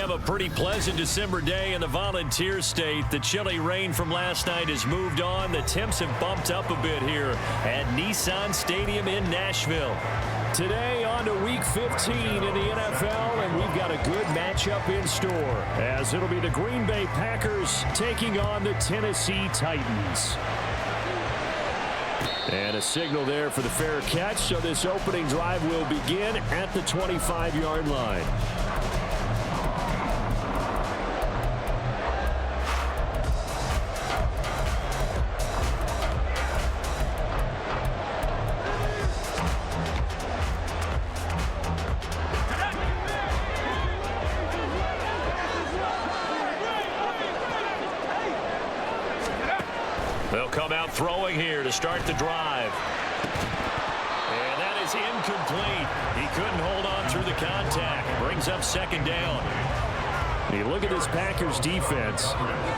have a pretty pleasant December day in the Volunteer State. The chilly rain from last night has moved on. The temps have bumped up a bit here at Nissan Stadium in Nashville. Today on to Week 15 in the NFL, and we've got a good matchup in store, as it'll be the Green Bay Packers taking on the Tennessee Titans. And a signal there for the fair catch, so this opening drive will begin at the 25-yard line. They'll come out throwing here to start the drive. And that is incomplete. He couldn't hold on through the contact. Brings up second down. You look at this Packers defense.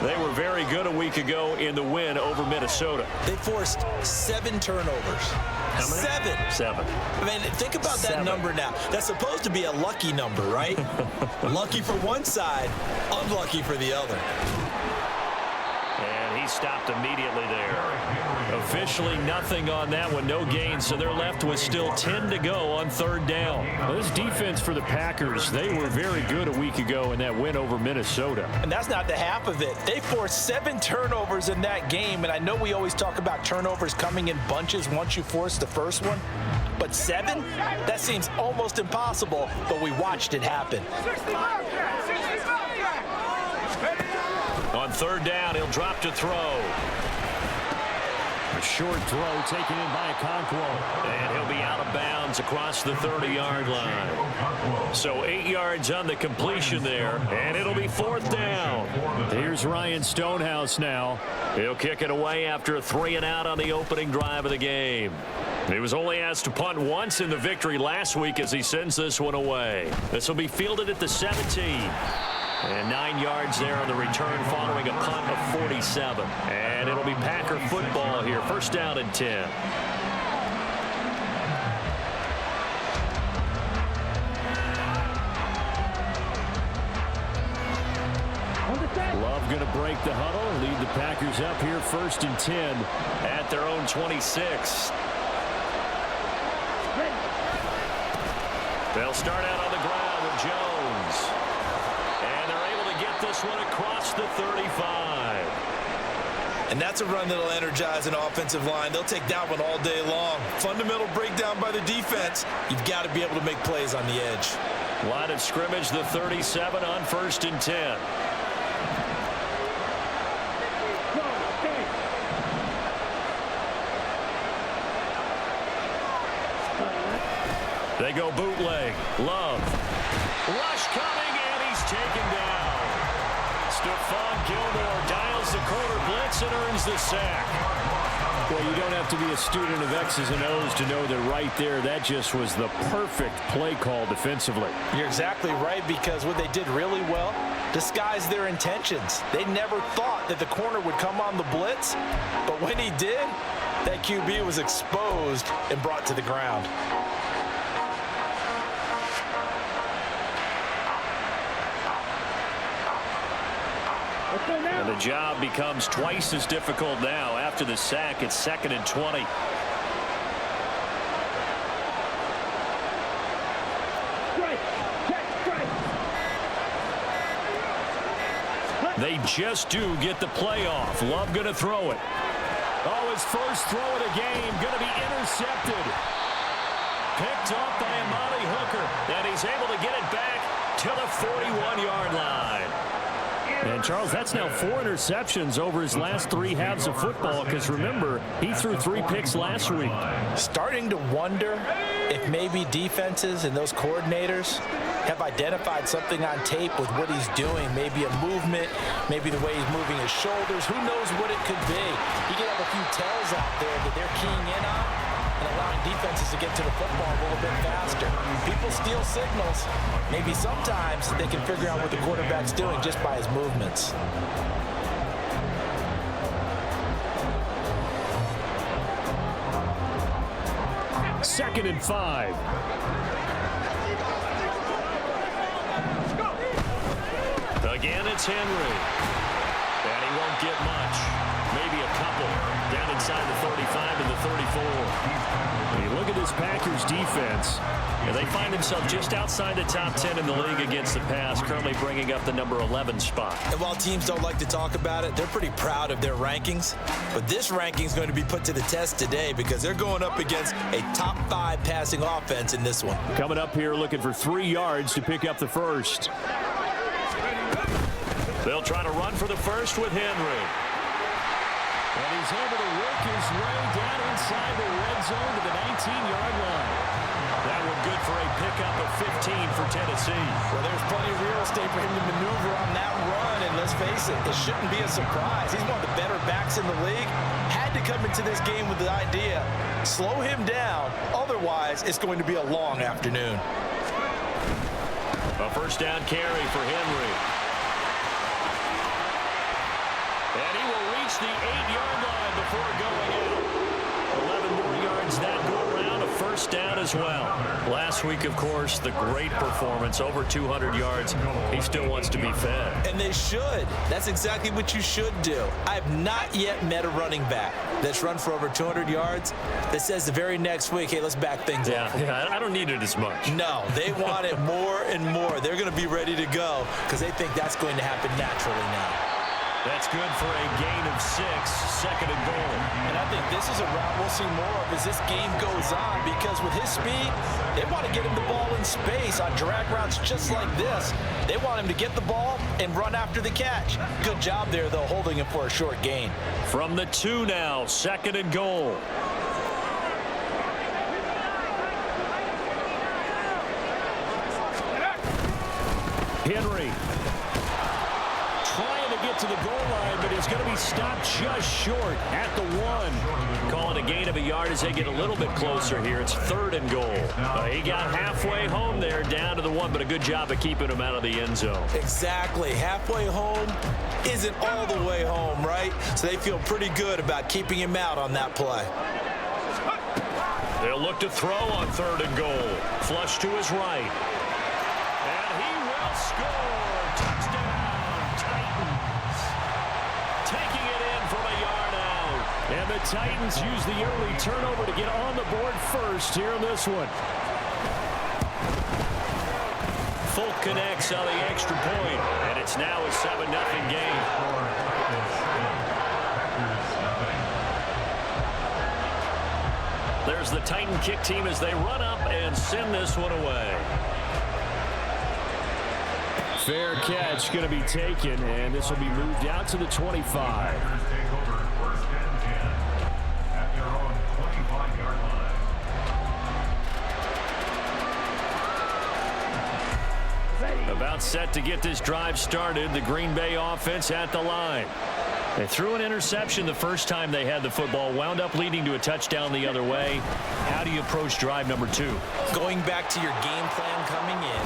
They were very good a week ago in the win over Minnesota. They forced 7 turnovers. How many? 7. I mean, think about that number now. That's supposed to be a lucky number, right? Lucky for one side, unlucky for the other. And he stopped immediately there. Officially nothing on that one, no gain, so they're left with still 10 to go on third down. Well, this defense for the Packers, they were very good a week ago in that win over Minnesota. And that's not the half of it. They forced 7 turnovers in that game, and I know we always talk about turnovers coming in bunches once you force the first one, but 7? That seems almost impossible, but we watched it happen. On third down, he'll drop to throw. A short throw taken in by Okonkwo. And he'll be out of bounds across the 30-yard line. So 8 yards on the completion there, and it'll be fourth down. Here's Ryan Stonehouse now. He'll kick it away after a 3-and-out on the opening drive of the game. He was only asked to punt once in the victory last week as he sends this one away. This will be fielded at the 17. And 9 yards there on the return following a punt of 47. And it'll be Packer football here. First down and 10. Love going to break the huddle. Lead the Packers up here first and 10 at their own 26. They'll start out on the ground with Jones. This one across the 35. And that's a run that'll energize an offensive line. They'll take that one all day long. Fundamental breakdown by the defense. You've got to be able to make plays on the edge. Line of scrimmage, the 37 on first and 10. They go bootleg. Love. Rush coming, and he's taken down. Stephon Gilmore dials the corner blitz and earns the sack. Well, you don't have to be a student of X's and O's to know that right there, that just was the perfect play call defensively. You're exactly right, because what they did really well, disguised their intentions. They never thought that the corner would come on the blitz, but when he did, that QB was exposed and brought to the ground. And the job becomes twice as difficult now. After the sack, it's 2nd and 20. They just do get the play off. Love going to throw it. Oh, his first throw of the game going to be intercepted. Picked up by Amani Hooker. And he's able to get it back to the 41-yard line. And, Charles, that's now 4 interceptions over his last 3 halves of football, because, remember, he threw 3 picks last week. Starting to wonder if maybe defenses and those coordinators have identified something on tape with what he's doing. Maybe a movement, maybe the way he's moving his shoulders. Who knows what it could be? He could have a few tells out there that they're keying in on and allowing defenses to get to the football a little bit faster. People steal signals. Maybe sometimes they can figure out what the quarterback's doing just by his movements. Second and 5. Again, it's Henry. And he won't get much. Maybe a couple. Down inside the 35 and the 34. When you look at this Packers defense, and they find themselves just outside the top 10 in the league against the pass, currently bringing up the number 11 spot. And while teams don't like to talk about it, they're pretty proud of their rankings. But this ranking is going to be put to the test today because they're going up against a top 5 passing offense in this one. Coming up here looking for 3 yards to pick up the first. They'll try to run for the first with Henry. And he's able to work his way down inside the red zone to the 19-yard line. That one good for a pickup of 15 for Tennessee. Well, there's plenty of real estate for him to maneuver on that run, and let's face it, it shouldn't be a surprise. He's one of the better backs in the league. Had to come into this game with the idea, slow him down, otherwise it's going to be a long afternoon. A first down carry for Henry. And he will reach the 8-yard line before going out. 11 more yards that go around, a first down as well. Last week, of course, the great performance, over 200 yards. He still wants to be fed. And they should. That's exactly what you should do. I have not yet met a running back that's run for over 200 yards that says the very next week, hey, let's back things up. Yeah, I don't need it as much. No, they want it more and more. They're going to be ready to go because they think that's going to happen naturally now. That's good for a gain of 6, second and goal. And I think this is a route we'll see more of as this game goes on because with his speed, they want to get him the ball in space on drag routes just like this. They want him to get the ball and run after the catch. Good job there, though, holding him for a short gain. From the 2 now, second and goal. Henry. Trying to get to the goal line, but he's going to be stopped just short at the 1. Calling a gain of a yard as they get a little bit closer here. It's third and goal. He got halfway home there, down to the 1, but a good job of keeping him out of the end zone. Exactly. Halfway home isn't all the way home, right? So they feel pretty good about keeping him out on that play. They'll look to throw on third and goal. Flush to his right. And he will score. And the Titans use the early turnover to get on the board first here in this one. Folk connects on the extra point, and it's now a 7-0 game. There's the Titan kick team as they run up and send this one away. Fair catch going to be taken, and this will be moved out to the 25. About set to get this drive started. The Green Bay offense at the line. They threw an interception the first time they had the football, wound up leading to a touchdown the other way. How do you approach drive number 2? Going back to your game plan coming in,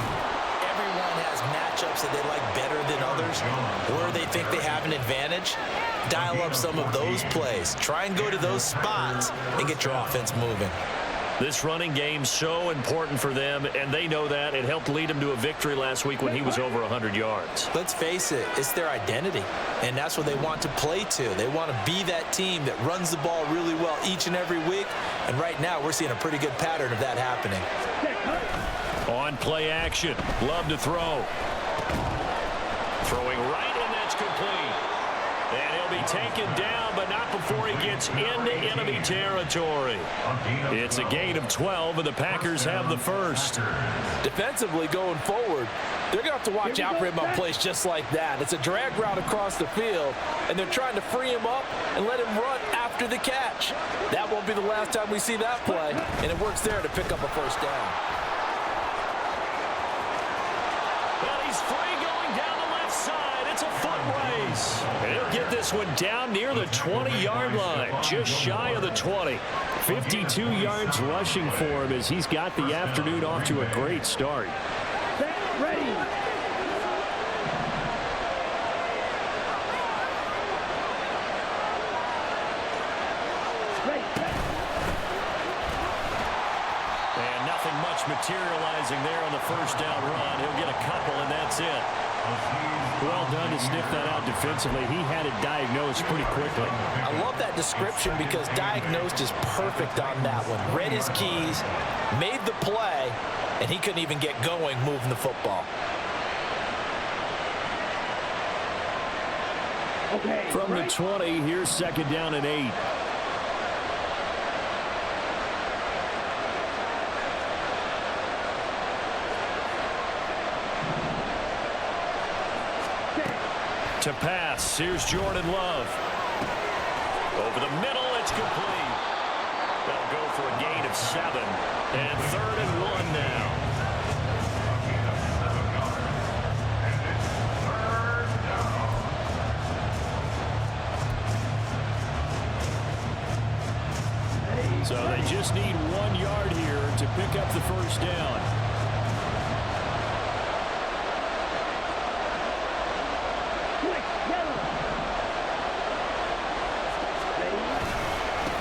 everyone has matchups that they like better than others, where they think they have an advantage. Dial up some of those plays. Try and go to those spots and get your offense moving. This running game's so important for them, and they know that. It helped lead them to a victory last week when he was over 100 yards. Let's face it, it's their identity, and that's what they want to play to. They want to be that team that runs the ball really well each and every week, and right now we're seeing a pretty good pattern of that happening. On play action, love to throw. Throwing right, and that's complete. And he'll be taken down, but not before he gets into enemy territory. It's a gain of 12, and the Packers have the first. Defensively going forward, they're going to have to watch out for him on plays just like that. It's a drag route across the field, and they're trying to free him up and let him run after the catch. That won't be the last time we see that play, and it works there to pick up a first down. Well, he's free going down the left side. It's a foot race. And he'll get this one down near the 20-yard line, just shy of the 20. 52 yards rushing for him as he's got the afternoon off to a great start. Ready. And nothing much materializing there on the first down run. He'll get a couple, and that's it. Well done to sniff that out defensively. He had it diagnosed pretty quickly. I love that description because diagnosed is perfect on that one. Read his keys, made the play, and he couldn't even get going moving the football. Okay, From the 20, here's 2nd down and 8. To pass, here's Jordan Love. Over the middle, it's complete. That'll go for a gain of 7. And 3rd and 1 now. So they just need 1 yard here to pick up the first down.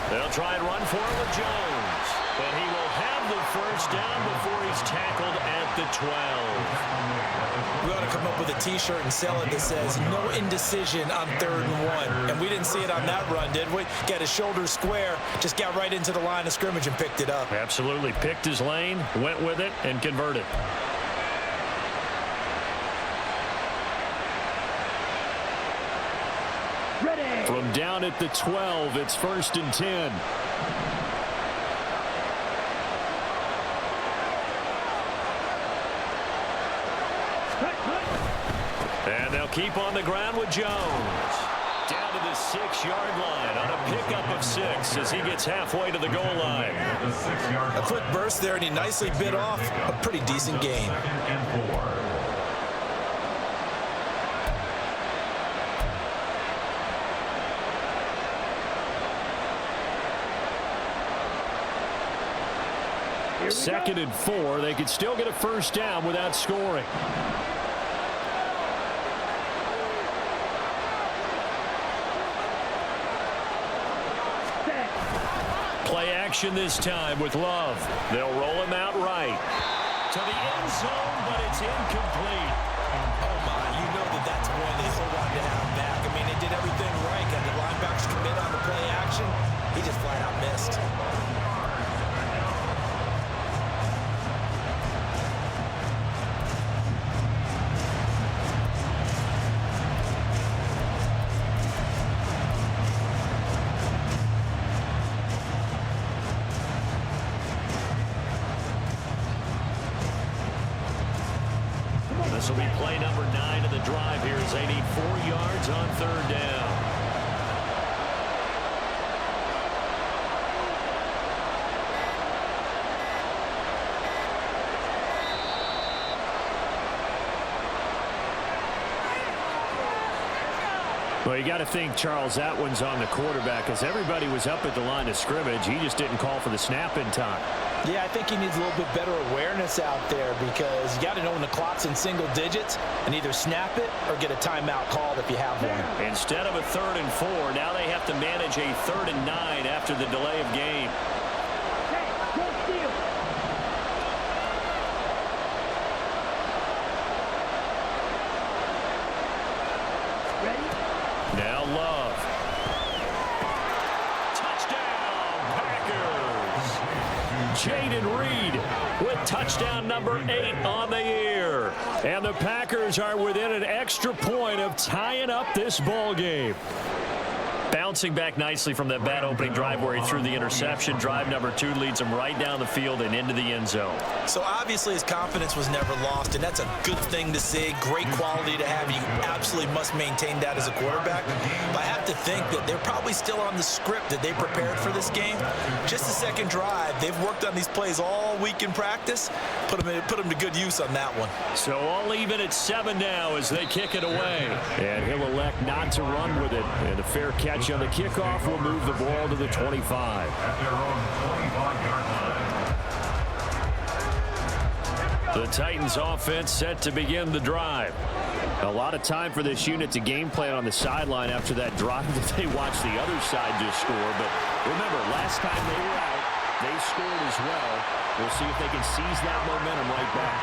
They'll try and run for it with Jones. And he will have the first down before he's tackled at the 12. We ought to come up with a T-shirt and sell it that says, no indecision on 3rd and 1. And we didn't see it on that run, did we? Got his shoulders square, just got right into the line of scrimmage and picked it up. Absolutely. Picked his lane, went with it, and converted. ready. From down at the 12, it's 1st and 10. And they'll keep on the ground with Jones. Down to the 6-yard line on a pickup of 6 as he gets halfway to the goal line. A quick burst there, and he nicely bit off a pretty decent gain. Second and 4. They could still get a first down without scoring. Play action this time with Love. They'll roll him out right. To the end zone, but it's incomplete. Oh, my. You know that's one they hold on to have back. I mean, they did everything right. Got the linebackers commit on the play action. He just flat out missed. This will be play number 9 of the drive here as they need 4 yards on 3rd down. Well, you got to think, Charles, that one's on the quarterback as everybody was up at the line of scrimmage. He just didn't call for the snap in time. Yeah, I think he needs a little bit better awareness out there because you got to know when the clock's in single digits and either snap it or get a timeout called if you have one. Instead of a 3rd and 4, now they have to manage a 3rd and 9 after the delay of game. Now Love. Touchdown, Packers. Jaden Reed with touchdown number 8 on the year. And the Packers are within an extra point of tying up this ball game. Bouncing back nicely from that bad opening drive where he threw the interception. Drive number 2 leads him right down the field and into the end zone. So obviously his confidence was never lost, and that's a good thing to see. Great quality to have. You absolutely must maintain that as a quarterback. But I have to think that they're probably still on the script that they prepared for this game. Just the second drive. They've worked on these plays all week in practice. Put them to good use on that one. So all even at 7 now as they kick it away. And he'll elect not to run with it. And a fair catch on the kickoff will move the ball to the 25. The Titans offense set to begin the drive. A lot of time for this unit to game plan on the sideline after that drive that they watched the other side just score. But remember, last time they were out, they scored as well. We'll see if they can seize that momentum right back.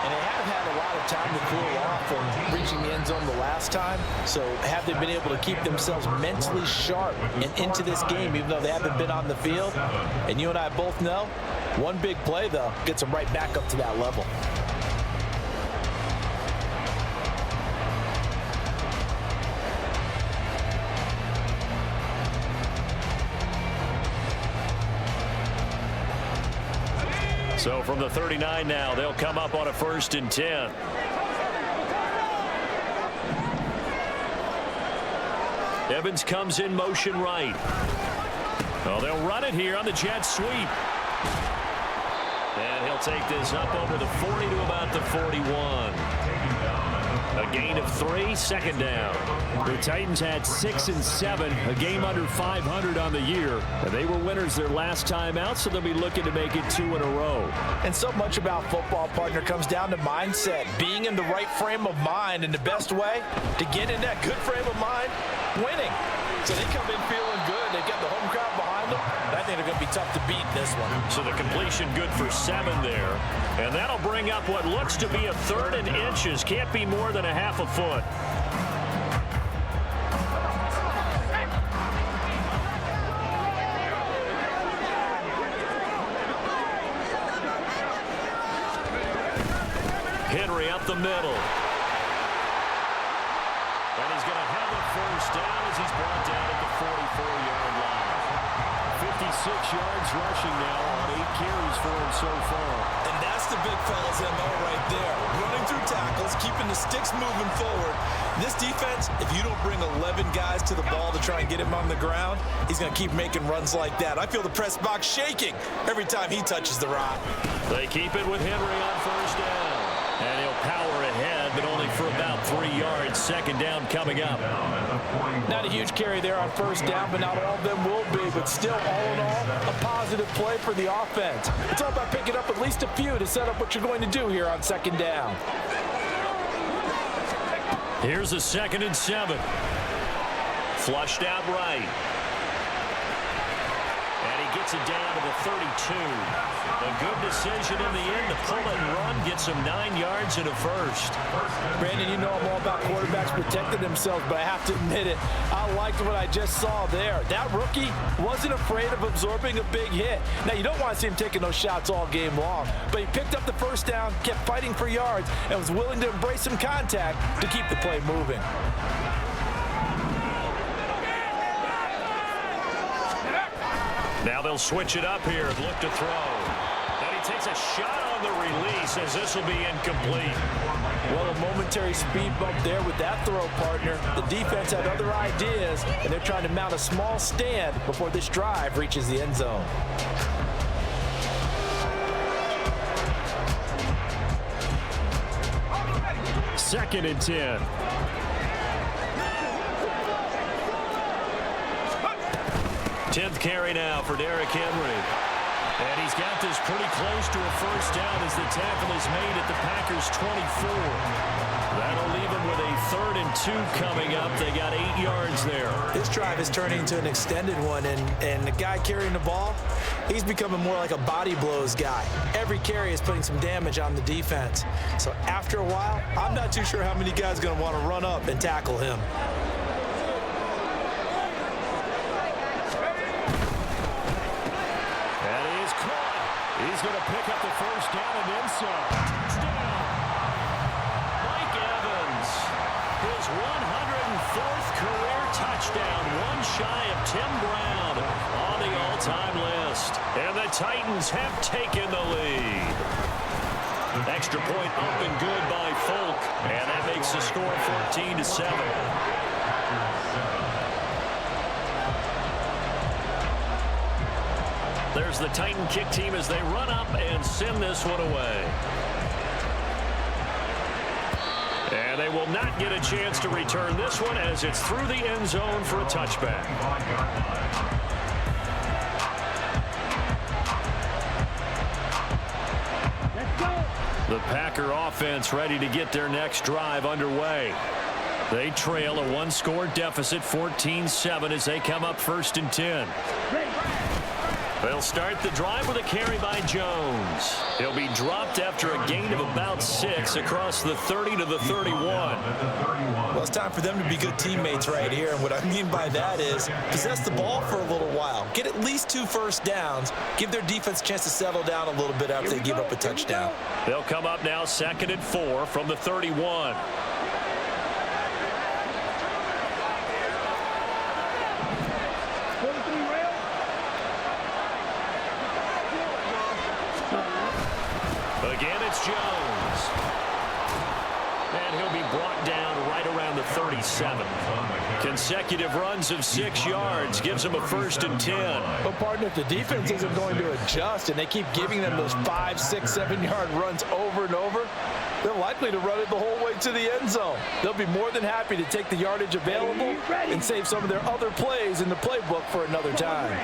And they have had a lot of time to cool off from reaching the end zone the last time. So have they been able to keep themselves mentally sharp and into this game, even though they haven't been on the field? And you and I both know, one big play, though, gets them right back up to that level. So from the 39 now, they'll come up on a 1st and 10. Evans comes in motion right. Well, they'll run it here on the jet sweep. And he'll take this up over the 40 to about the 41. A gain of 3, 2nd down. The Titans had 6 and 7, a game under 500 on the year. And they were winners their last time out, so they'll be looking to make it 2 in a row. And so much about football, partner, comes down to mindset. Being in the right frame of mind, and the best way to get in that good frame of mind, winning. So they come in feeling good. They've got the home crowd behind them. I think they're going to be tough to beat in this one. So the completion good for 7 there. And that'll bring up what looks to be a 3rd and inches. Can't be more than a half a foot. Henry up the middle. And he's going to have a 1st down as he's brought down at the 44-yard line. 56 yards rushing now on 8 carries for him so far. And that's the big fella's MO right there. Running through tackles, keeping the sticks moving forward. This defense, if you don't bring 11 guys to the ball to try and get him on the ground, he's going to keep making runs like that. I feel the press box shaking every time he touches the rock. They keep it with Henry on 1st down. And he'll power ahead, but only for about 3 yards. 2nd down coming up. Not a huge carry there on 1st down, but not all of them will be. But still, all in all, a positive play for the offense. It's all about picking up at least a few to set up what you're going to do here on 2nd down. Here's a 2nd and 7. Flushed out right. And he gets it down to the 32. A good decision in the end to pull and run, gets him 9 yards and a 1st. Brandon, you know I'm all about quarterbacks protecting themselves, but I have to admit it, I liked what I just saw there. That rookie wasn't afraid of absorbing a big hit. Now, you don't want to see him taking those shots all game long, but he picked up the 1st down, kept fighting for yards, and was willing to embrace some contact to keep the play moving. Now they'll switch it up here and look to throw. And he takes a shot on the release as this will be incomplete. Well, a momentary speed bump there with that throw, partner. The defense had other ideas, and they're trying to mount a small stand before this drive reaches the end zone. Second and 10. Tenth carry now for Derrick Henry. And he's got this pretty close to a 1st down as the tackle is made at the Packers' 24. That'll leave him with a 3rd and 2 coming up. They got 8 yards there. This drive is turning into an extended one, and the guy carrying the ball, he's becoming more like a body blows guy. Every carry is putting some damage on the defense. So after a while, I'm not too sure how many guys are going to want to run up and tackle him. He's going to pick up the 1st down and then some. Touchdown. Mike Evans. His 104th career touchdown. One shy of Tim Brown on the all-time list. And the Titans have taken the lead. Extra point up and good by Folk. And that makes the score 14-7. There's the Titan kick team as they run up and send this one away. And they will not get a chance to return this one as it's through the end zone for a touchback. The Packer offense ready to get their next drive underway. They trail a 1-score deficit, 14-7, as they come up 1st and 10. They'll start the drive with a carry by Jones. He'll be dropped after a gain of about 6 across the 30 to the 31. Well, it's time for them to be good teammates right here. And what I mean by that is possess the ball for a little while. Get at least 2 first downs. Give their defense a chance to settle down a little bit after they give up a touchdown. They'll come up now 2nd and 4 from the 31. Again, it's Jones. And he'll be brought down right around the 37. Consecutive runs of 6 yards gives him a 1st and 10. But, partner, if the defense isn't going to adjust and they keep giving them those 5, 6, 7-yard runs over and over, they're likely to run it the whole way to the end zone. They'll be more than happy to take the yardage available and save some of their other plays in the playbook for another time.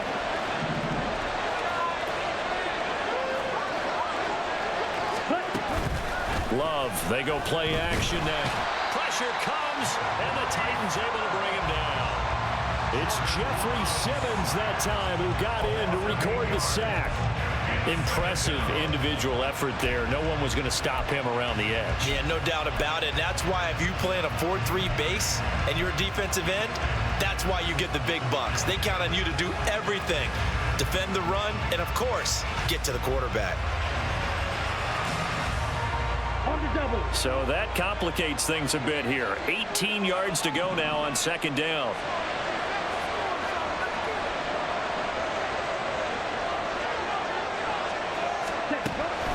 Love, they go play action now. Pressure comes, and the Titans able to bring him down. It's Jeffrey Simmons that time who got in to record the sack. Impressive individual effort there. No one was going to stop him around the edge. Yeah, no doubt about it. And that's why if you play in a 4-3 base and you're a defensive end, that's why you get the big bucks. They count on you to do everything. Defend the run, and, of course, get to the quarterback. So that complicates things a bit here. 18 yards to go now on 2nd down.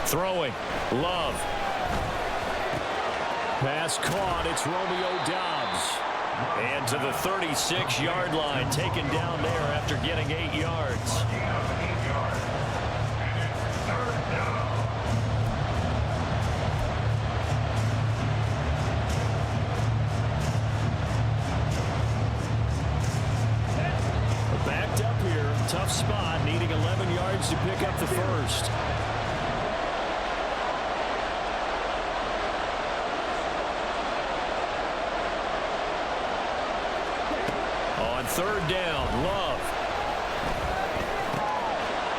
Throwing. Love. Pass caught. It's Romeo Doubs. And to the 36-yard line, taken down there after getting 8 yards. Backed up here. Tough spot. Needing 11 yards to pick up the 1st. On 3rd down, Love.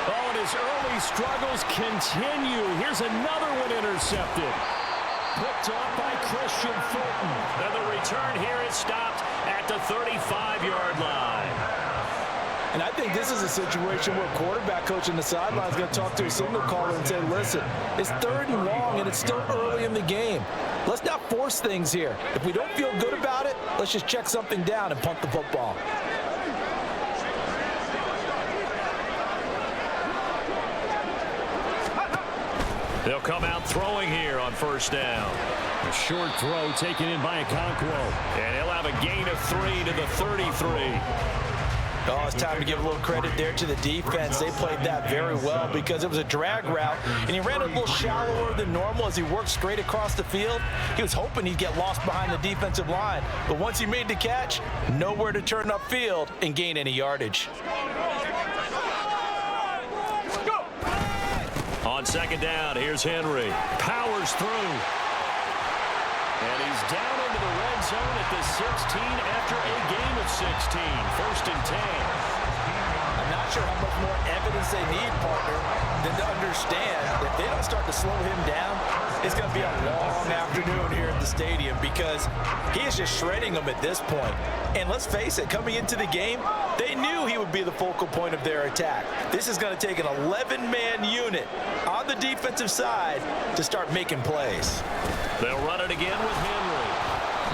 Oh, and his early struggles continue. Here's another one intercepted. Picked up by Christian Fulton. And the return here is stopped at the 35-yard line. And I think this is a situation where quarterback coach in the sideline is going to talk to a signal caller and say, listen, it's 3rd and long, and it's still early in the game. Let's not force things here. If we don't feel good about it, let's just check something down and punt the football. They'll come out throwing here on 1st down. A short throw taken in by Okonkwo. And he'll have a gain of 3 to the 33. Oh, it's time to give a little credit there to the defense. They played that very well because it was a drag route, and he ran a little shallower than normal as he worked straight across the field. He was hoping he'd get lost behind the defensive line, but once he made the catch, nowhere to turn upfield and gain any yardage. On 2nd down, here's Henry. Powers through. And he's down into the red zone at the 16 after a game of 16. 1st and 10. I'm not sure how much more evidence they need, partner, than to understand that if they don't start to slow him down, it's going to be a long afternoon here at the stadium because he is just shredding them at this point. And let's face it, coming into the game, they knew he would be the focal point of their attack. This is going to take an 11-man unit on the defensive side to start making plays. They'll run it again with Henry.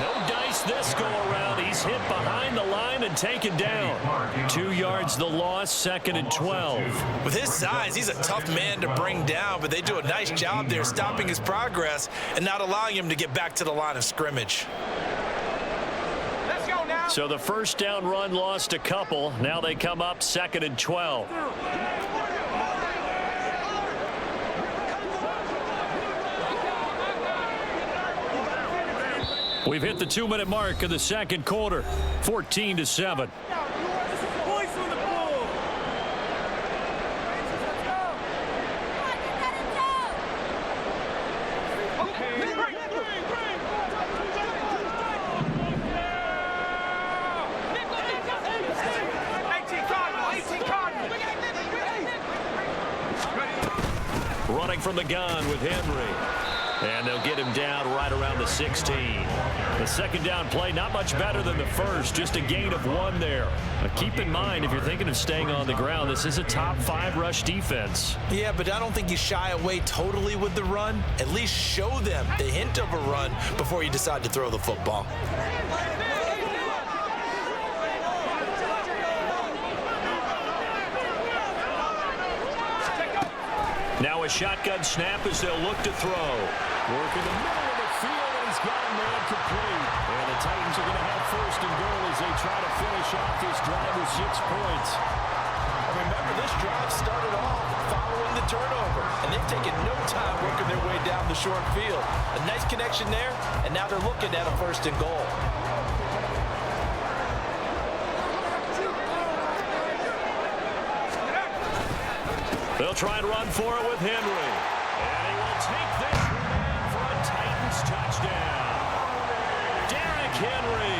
No dice this go around. He's hit behind the line and taken down. 2 yards the loss, 2nd and 12. With his size, he's a tough man to bring down, but they do a nice job there stopping his progress and not allowing him to get back to the line of scrimmage. Let's go now. So the 1st down run lost a couple. Now they come up 2nd and 12. We've hit the 2-minute mark of the 2nd quarter. 14-7. from the gun with Henry. And they'll get him down right around the 16. The second down play, not much better than the first, just a gain of 1 there. Keep in mind, if you're thinking of staying on the ground, this is a top 5 rush defense. Yeah, but I don't think you shy away totally with the run. At least show them the hint of a run before you decide to throw the football. Now a shotgun snap as they'll look to throw. Work in the middle of the field, and he's got him there complete. And the Titans are going to have first and goal as they try to finish off this drive with 6 points. Remember, this drive started off following the turnover, and they've taken no time working their way down the short field. A nice connection there, and now they're looking at a first and goal. They'll try and run for it with Henry. And he will take this one for a Titans touchdown. Derrick Henry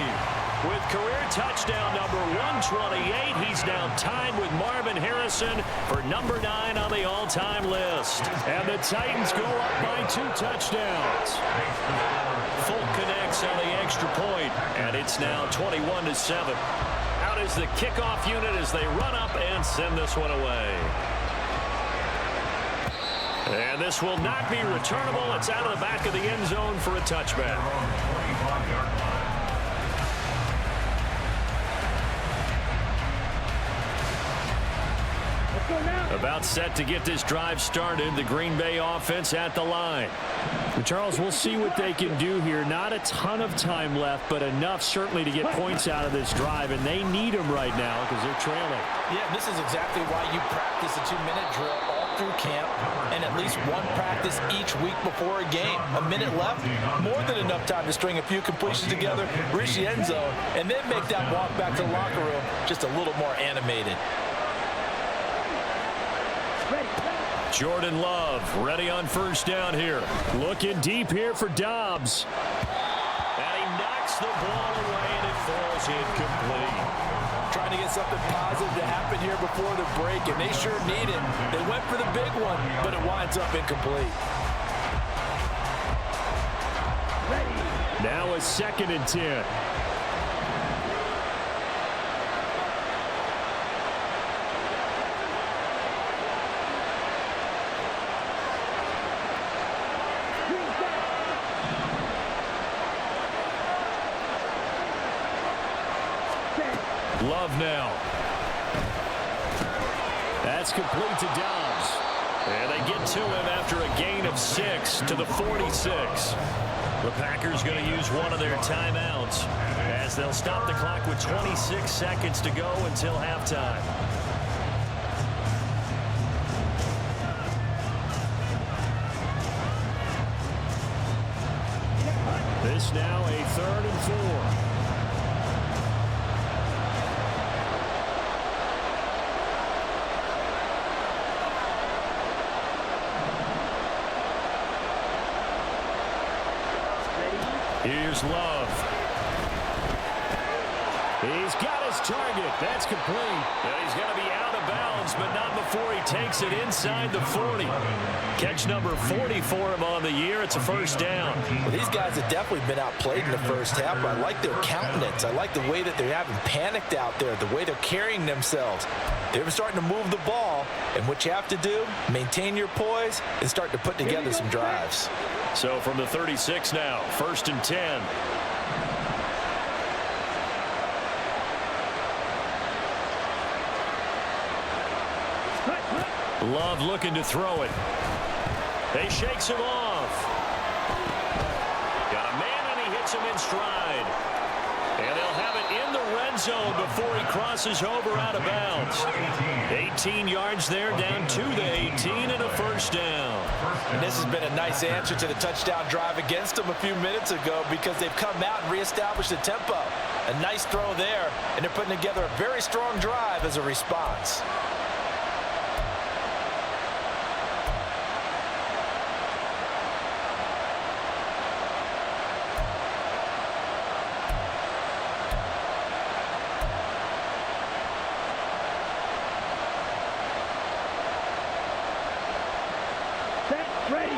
with career touchdown number 128. He's now tied with Marvin Harrison for number 9 on the all-time list. And the Titans go up by 2 touchdowns. Folk connects on the extra point, and it's now 21-7. Out is the kickoff unit as they run up and send this one away. And this will not be returnable. It's out of the back of the end zone for a touchback. About set to get this drive started. The Green Bay offense at the line. Charles, we'll see what they can do here. Not a ton of time left, but enough certainly to get points out of this drive, and they need them right now because they're trailing. Yeah, this is exactly why you practice a 2-minute drill all through camp and at least one practice each week before a game. A minute left, more than enough time to string a few completions together, reach the end zone, and then make that walk back to the locker room just a little more animated. Jordan Love ready on first down here. Looking deep here for Dobbs. And he knocks the ball away, and it falls incomplete. Trying to get something positive to happen here before the break, and they sure need it. They went for the big one, but it winds up incomplete. Now a 2nd and 10. Love now. That's complete to Dobbs. And they get to him after a gain of 6 to the 46. The Packers going to use one of their timeouts as they'll stop the clock with 26 seconds to go until halftime. This now a 3rd and 4. Here's Love. He's got his target. That's complete. And he's going to be out of bounds, but not before he takes it inside the 40. Catch number 40 for him on the year. It's a first down. Well, these guys have definitely been outplayed in the first half. I like their countenance. I like the way that they haven't panicked out there, the way they're carrying themselves. They're starting to move the ball, and what you have to do, maintain your poise and start to put together some drives. So from the 36 now, 1st and 10. Love looking to throw it. He shakes him off. Got a man, and he hits him in stride. And they'll have it in the red zone before he crosses over out of bounds. 18 yards there, down to the 18, and a first down. And this has been a nice answer to the touchdown drive against them a few minutes ago because they've come out and reestablished the tempo. A nice throw there, and they're putting together a very strong drive as a response.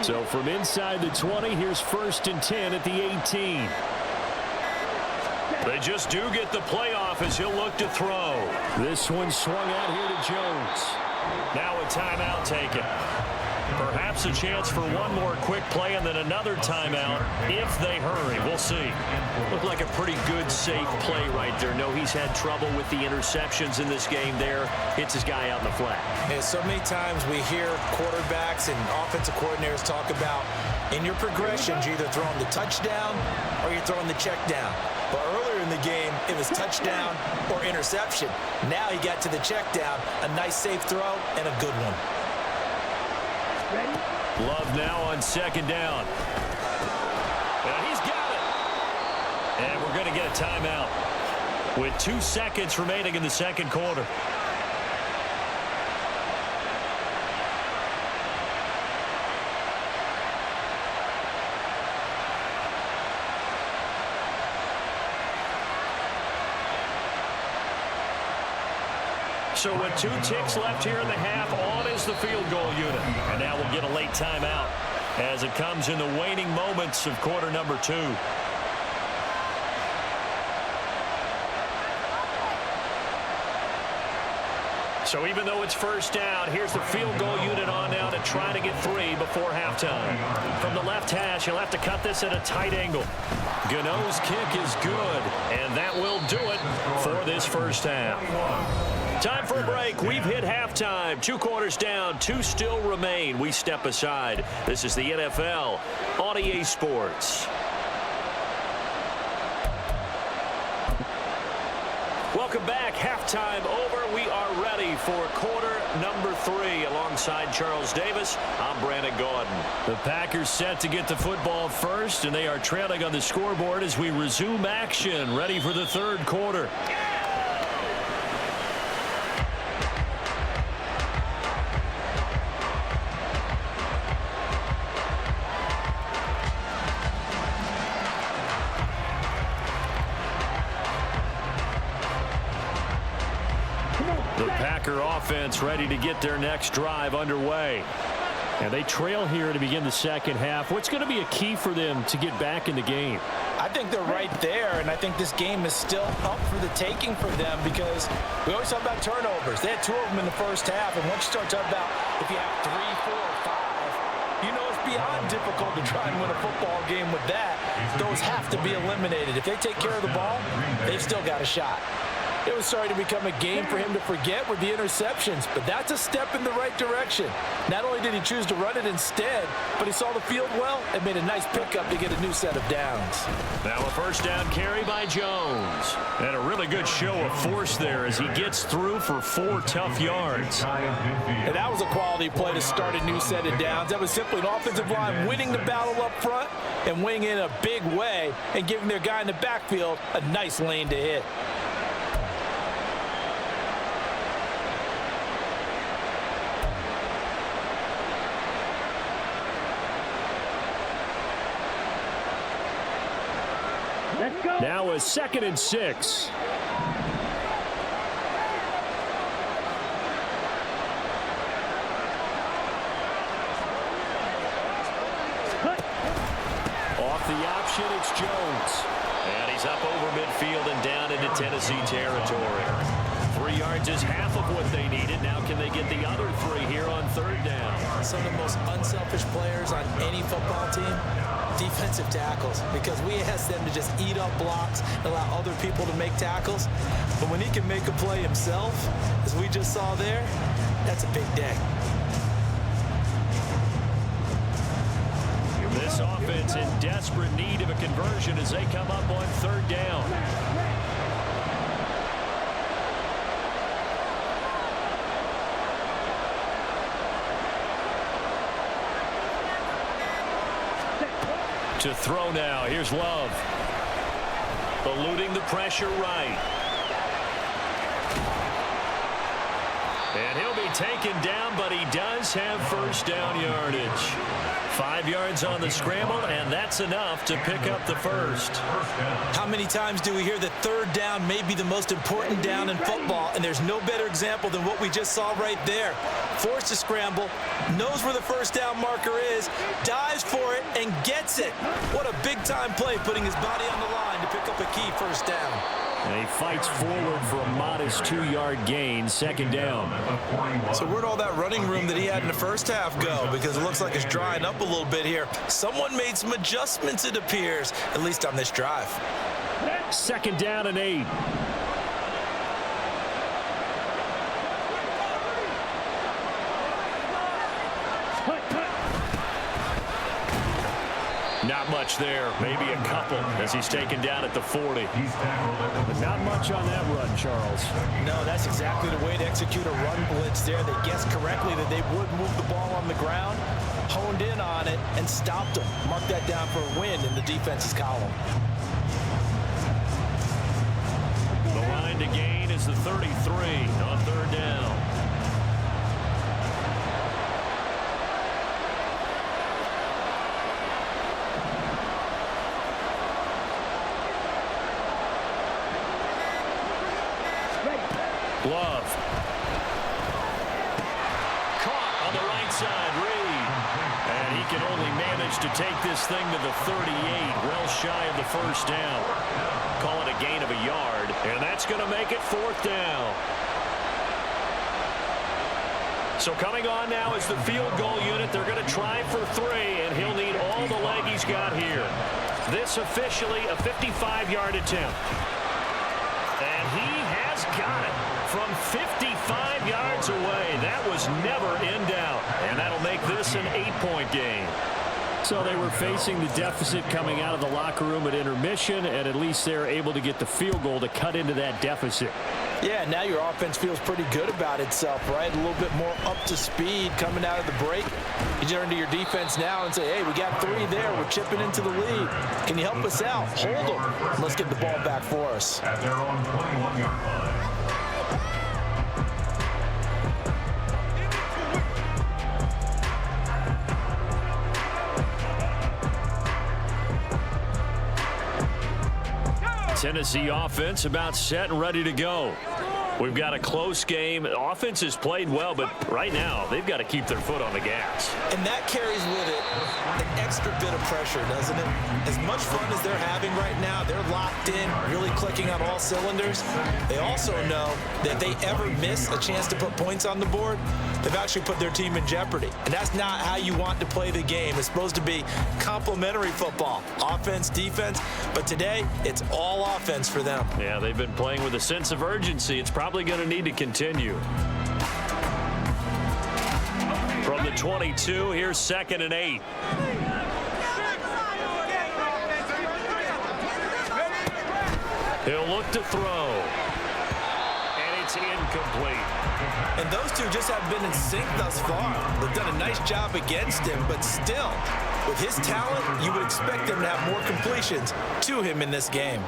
So from inside the 20, here's 1st and 10 at the 18. They just do get the playoff as he'll look to throw. This one swung out here to Jones. Now a timeout taken. Perhaps a chance for one more quick play and then another timeout if they hurry. We'll see. Looked like a pretty good, safe play right there. No, he's had trouble with the interceptions in this game there. Hits his guy out in the flat. And so many times we hear quarterbacks and offensive coordinators talk about in your progressions, you're either throwing the touchdown or you're throwing the check down. But earlier in the game, it was touchdown or interception. Now he got to the check down, a nice safe throw, and a good one. Love now on 2nd down. And he's got it. And we're going to get a timeout with 2 seconds remaining in the 2nd quarter. So with 2 ticks left here in the half, on is the field goal unit. And now we'll get a late timeout as it comes in the waning moments of quarter number 2. So even though it's 1st down, here's the field goal unit on now to try to get 3 before halftime. From the left hash, he'll have to cut this at a tight angle. Gano's kick is good, and that will do it for this 1st half. Time for a break. We've hit halftime. 2 quarters down, 2 still remain. We step aside. This is the NFL on EA Sports. Welcome back. Halftime over. We are ready for quarter number 3. Alongside Charles Davis, I'm Brandon Gordon. The Packers set to get the football first, and they are trailing on the scoreboard as we resume action. Ready for the 3rd quarter. Offense ready to get their next drive underway. And they trail here to begin the 2nd half. What's going to be a key for them to get back in the game? I think they're right there, and I think this game is still up for the taking for them because we always talk about turnovers. They had 2 of them in the 1st half, and once you start talking about if you have 3, 4, 5, you know it's beyond difficult to try and win a football game with that. Those have to be eliminated. If they take care of the ball, they've still got a shot. It was starting to become a game for him to forget with the interceptions, but that's a step in the right direction. Not only did he choose to run it instead, but he saw the field well and made a nice pickup to get a new set of downs. Now a 1st down carry by Jones. And a really good show of force there as he gets through for 4 tough yards. And that was a quality play to start a new set of downs. That was simply an offensive line winning the battle up front and winning in a big way and giving their guy in the backfield a nice lane to hit. Now a 2nd and 6. Off the option, it's Jones. And he's up over midfield and down into Tennessee territory. 3 yards is half of what they needed. Now can they get the other 3 here on 3rd down? Some of the most unselfish players on any football team, defensive tackles, because we ask them to just eat up blocks and allow other people to make tackles. But when he can make a play himself, as we just saw there, that's a big day. This offense in desperate need of a conversion as they come up on 3rd down. To throw now. Here's Love. Eluding the pressure right. And he'll be taken down, but he does have first down yardage. 5 yards on the scramble, and that's enough to pick up the first. How many times do we hear that third down may be the most important down in football, and there's no better example than what we just saw right there. Forced to scramble, knows where the first down marker is, dives for it, and gets it. What a big-time play, putting his body on the line to pick up a key first down. And he fights forward for a modest 2-yard gain, second down. So where'd all that running room that he had in the first half go? Because it looks like it's drying up a little bit here. Someone made some adjustments, it appears, at least on this drive. Second down and 8. Not much there, maybe a couple as he's taken down at the 40. But not much on that run, Charles. No, that's exactly the way to execute a run blitz there. They guessed correctly that they would move the ball on the ground, honed in on it, and stopped them. Mark that down for a win in the defense's column. The line to gain is the 33 on third down. Love. Caught on the right side, Reed. And he can only manage to take this thing to the 38, well shy of the first down. Call it a gain of a yard, and that's going to make it fourth down. So coming on now is the field goal unit. They're going to try for 3, and he'll need all the leg he's got here. This officially a 55-yard attempt. And he has got it. From 55 yards away, that was never in doubt. And that'll make this an 8-point game. So they were facing the deficit coming out of the locker room at intermission, and at least they're able to get the field goal to cut into that deficit. Yeah, now your offense feels pretty good about itself, right? A little bit more up to speed coming out of the break. You turn to your defense now and say, hey, we got 3 there. We're chipping into the lead. Can you help us out? Hold them. Let's get the ball back for us. At their own 21-yard line. Tennessee offense about set and ready to go. We've got a close game. Offense has played well, but right now they've got to keep their foot on the gas. And that carries with it an extra bit of pressure, doesn't it? As much fun as they're having right now, they're locked in, really clicking on all cylinders. They also know that if they ever miss a chance to put points on the board, they've actually put their team in jeopardy. And that's not how you want to play the game. It's supposed to be complementary football, offense, defense. But today, it's all offense for them. Yeah, they've been playing with a sense of urgency. It's probably going to need to continue. From the 22, here's 2nd and 8. He'll look to throw. And it's incomplete. And those two just have been in sync thus far. They've done a nice job against him, but still, with his talent, you would expect him to have more completions to him in this game.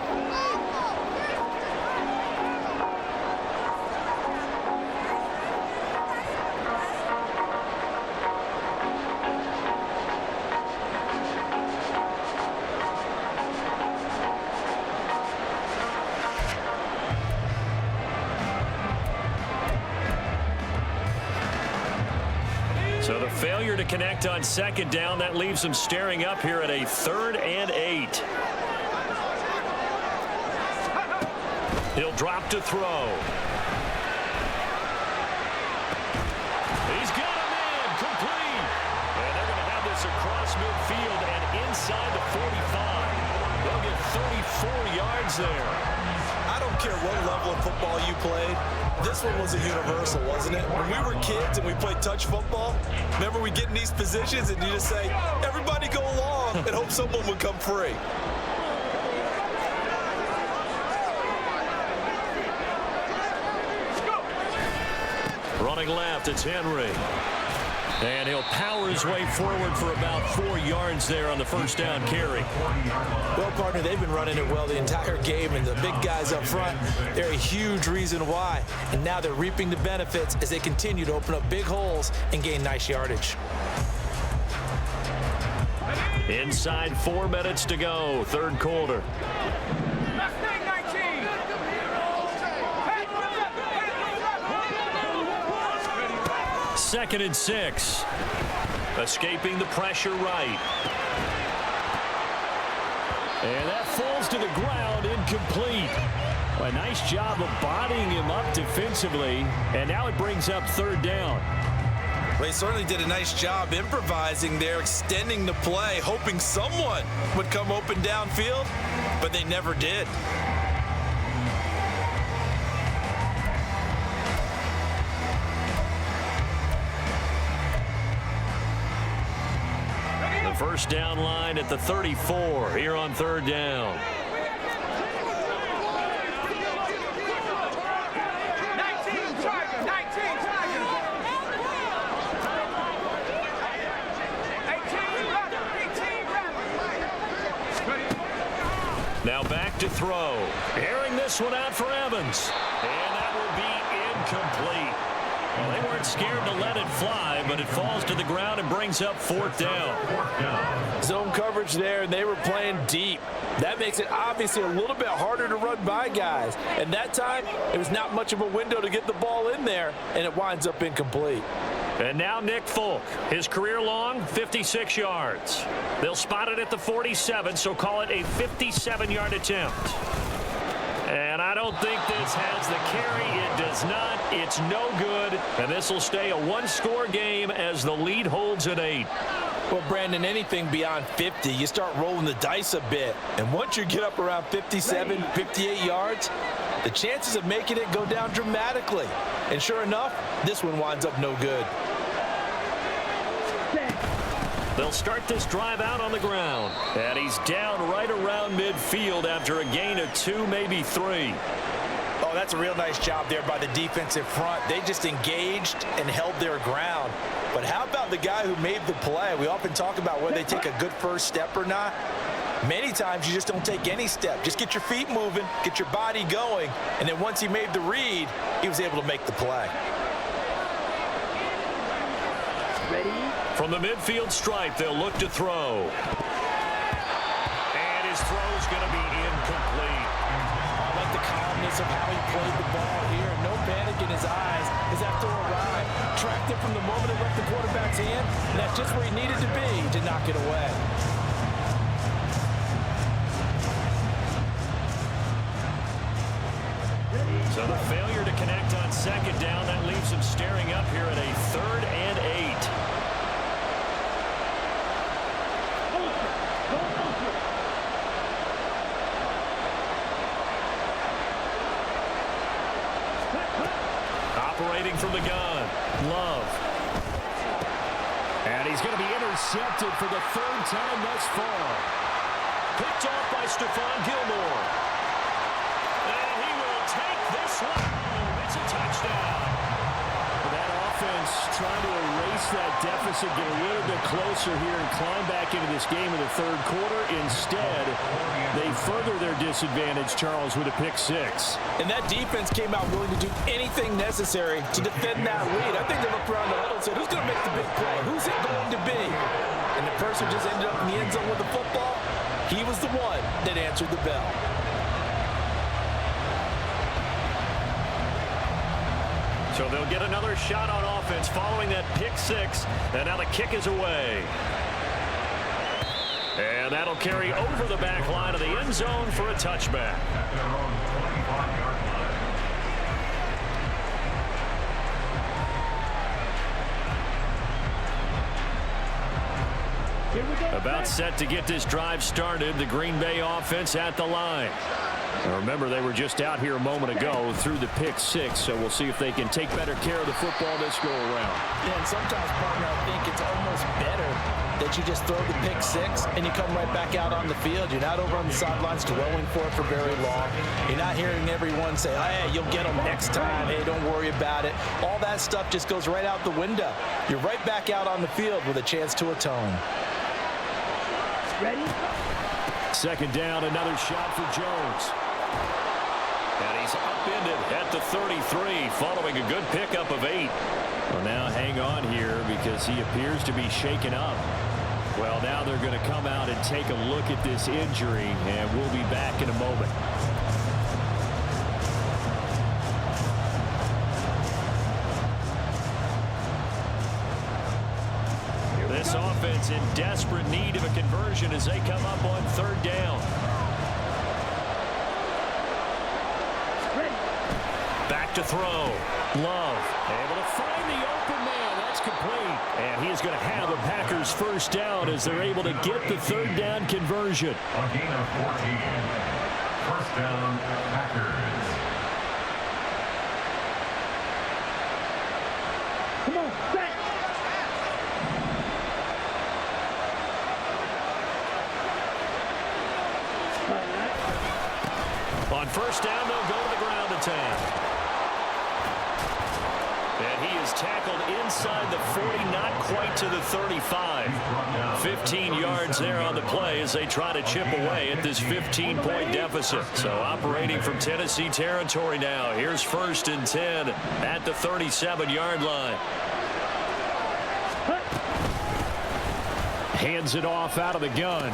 So the failure to connect on 2nd down, that leaves them staring up here at a 3rd and 8. He'll drop to throw. He's got him in, complete. And they're going to have this across midfield and inside the 45. They'll get 34 yards there. I don't care what level of football you played. This one was a universal, wasn't it? When we were kids and we played touch football, remember we get in these positions and you just say, everybody go along, and hope someone would come free. Running left, it's Henry. And he'll power his way forward for about 4 yards there on the first down carry. Well, partner, they've been running it well the entire game, and the big guys up front, they're a huge reason why. And now they're reaping the benefits as they continue to open up big holes and gain nice yardage. Inside 4 minutes to go, third quarter. Second and 6. Escaping the pressure right. And that falls to the ground, incomplete. A nice job of bodying him up defensively, and now it brings up third down. Well, he certainly did a nice job improvising there, extending the play, hoping someone would come open downfield, but they never did. The first down line at the 34 here on third down. 19 Tiger, 19 Tiger. 18 Rebel. Now back to throw. Airing this one out for Evans. And that will be incomplete. Well, they weren't scared to let it fly, but it falls to the ground and brings up fourth down. Zone coverage there, and they were playing deep. That makes it obviously a little bit harder to run by guys. And that time, it was not much of a window to get the ball in there, and it winds up incomplete. And now Nick Folk. His career long, 56 yards. They'll spot it at the 47, so call it a 57-yard attempt. And I don't think this has the carry. It does not. It's no good. And this will stay a one-score game as the lead holds at 8. Well, Brandon, anything beyond 50, you start rolling the dice a bit. And once you get up around 57, 58 yards, the chances of making it go down dramatically. And sure enough, this one winds up no good. They'll start this drive out on the ground. And he's down right around midfield after a gain of 2, maybe 3. Oh, that's a real nice job there by the defensive front. They just engaged and held their ground. But how about the guy who made the play? We often talk about whether they take a good first step or not. Many times you just don't take any step. Just get your feet moving, get your body going, and then once he made the read, he was able to make the play. From the midfield stripe, they'll look to throw. And his throw's going to be incomplete. I like the calmness of how he played the ball here. No panic in his eyes as that throw arrived. Tracked it from the moment it left the quarterback's hand, and that's just where he needed to be to knock it away. So the failure to connect on second down, that leaves him staring up here at a 3rd and 8. Operating from the gun, Love. And he's going to be intercepted for the 3rd time thus far. Picked off by Stephon Gilmore. And he will take this one home. It's a touchdown. That offense trying to erase that deficit, get a little bit closer here and climb back into this game in the 3rd quarter. Instead, they further their disadvantage, Charles, with a pick 6. And that defense came out willing to do anything necessary to defend that lead. I think they looked around the huddle and said, who's going to make the big play? Who's it going to be? And the person just ended up in the end zone with the football. He was the one that answered the bell. So they'll get another shot on offense following that pick 6. And now the kick is away. And that'll carry over the back line of the end zone for a touchback. About set to get this drive started. The Green Bay offense at the line. Now remember, they were just out here a moment ago through the pick 6, so we'll see if they can take better care of the football this go around. Yeah, and sometimes, partner, I think it's almost better that you just throw the pick six and you come right back out on the field. You're not over on the sidelines throwing for it for very long. You're not hearing everyone say, hey, you'll get them next time. Hey, don't worry about it. All that stuff just goes right out the window. You're right back out on the field with a chance to atone. Ready? Second down, another shot for Jones. And he's upended at the 33 following a good pickup of 8. Well, now hang on here because he appears to be shaken up. Well, now they're going to come out and take a look at this injury, and we'll be back in a moment. This offense in desperate need of a conversion as they come up on third down. Back to throw. Love able to find the open man. That's complete. And he is going to have the Packers first down as they're able to get the third down conversion. A gain of 14. First down, Packers. Come on, back. On first down, they'll go to the ground attack. And he is tackled inside the 40, not quite to the 35. 15 yards there on the play as they try to chip away at this 15-point deficit. So operating from Tennessee territory now. Here's first and 10 at the 37-yard line. Hands it off out of the gun.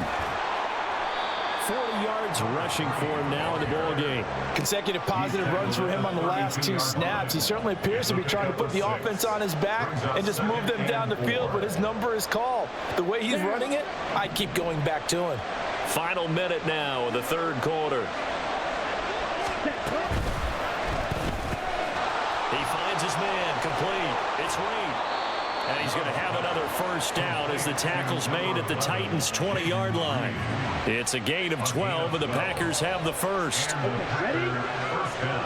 40 yards rushing for him now in the ball game. Consecutive positive runs for him on the last 2 snaps. He certainly appears to be trying to put the offense on his back and just move them down the field, but his number is called. The way he's running it, I'd keep going back to him. Final minute now of the third quarter. He finds his man complete. It's Reed. And he's going to have another first down as the tackle's made at the Titans' 20-yard line. It's a gain of 12, and the Packers have the first. Ready? First down.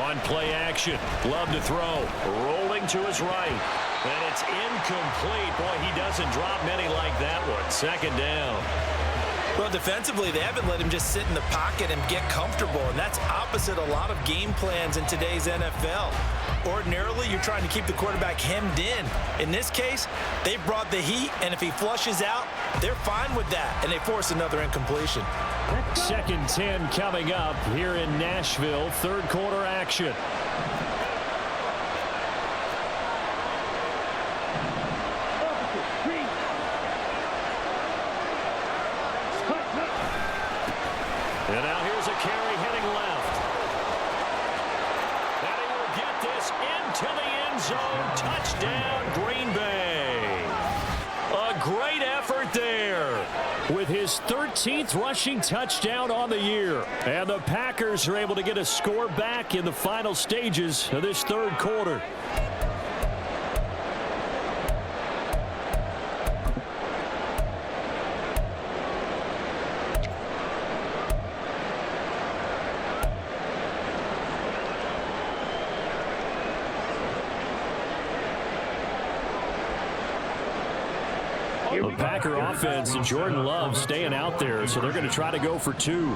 On play action. Love to throw. Rolling to his right. And it's incomplete. Boy, he doesn't drop many like that one. Second down. Well, defensively, they haven't let him just sit in the pocket and get comfortable, and that's opposite a lot of game plans in today's NFL. Ordinarily, you're trying to keep the quarterback hemmed in. In this case, they brought the heat, and if he flushes out, they're fine with that, and they force another incompletion. Second 10 coming up here in Nashville. Third quarter action. And now here's a carry heading left. And he will get this into the end zone. Touchdown, Green Bay. A great effort there. With his 13th rushing touchdown on the year. And the Packers are able to get a score back in the final stages of this third quarter. The Packer offense and Jordan Love staying out there, so they're going to try to go for 2.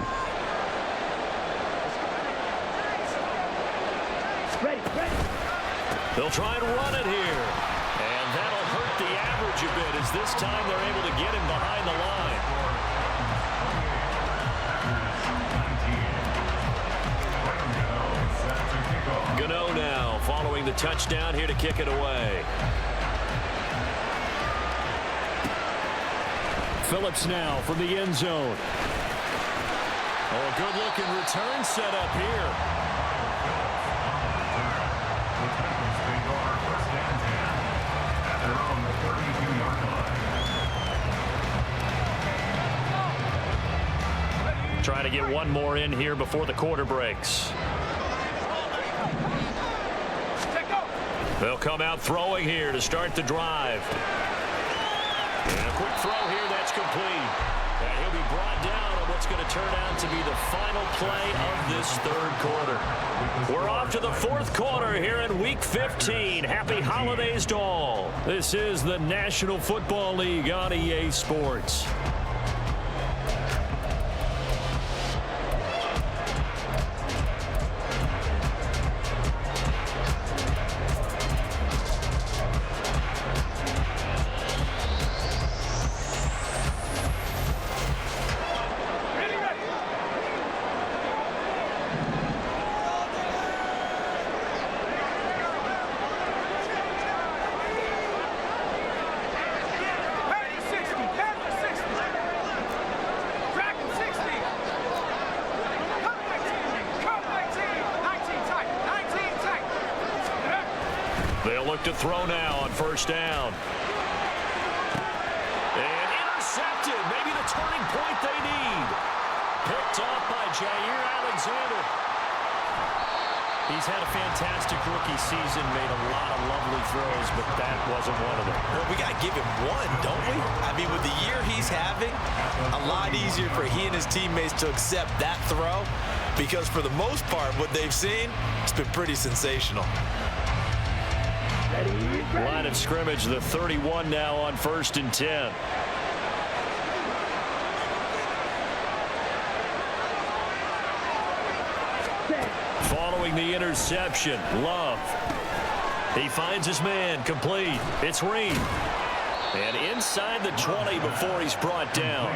Ready, ready. They'll try and run it here. And that'll hurt the average a bit as this time they're able to get him behind the line. Gano now following the touchdown here to kick it away. Phillips now from the end zone. Oh, a good-looking return set up here. Trying to get one more in here before the quarter breaks. They'll come out throwing here to start the drive. And a quick throw here, that's complete. And he'll be brought down on what's going to turn out to be the final play of this third quarter. We're off to the fourth quarter here in Week 15. Happy holidays to all. This is the National Football League on EA Sports. They'll look to throw now on first down. And intercepted. Maybe the turning point they need. Picked off by Jair Alexander. He's had a fantastic rookie season, made a lot of lovely throws, but that wasn't one of them. Well, we got to give him one, don't we? I mean, with the year he's having, a lot easier for he and his teammates to accept that throw because for the most part, what they've seen, it's been pretty sensational. Line of scrimmage, the 31 now on 1st and 10. Following the interception, Love. He finds his man, complete. It's Reed. And inside the 20 before he's brought down.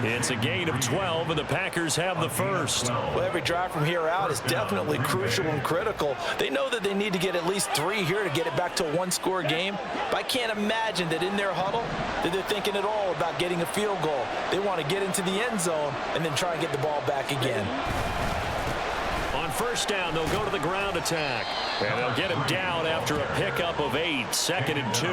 It's a gain of 12, and the Packers have the first. Well, every drive from here out is definitely crucial and critical. They know that they need to get at least 3 here to get it back to a one-score game. But I can't imagine that in their huddle that they're thinking at all about getting a field goal. They want to get into the end zone and then try and get the ball back again. On first down, they'll go to the ground attack. And they'll get him down after a pickup of 8, 2nd and 2.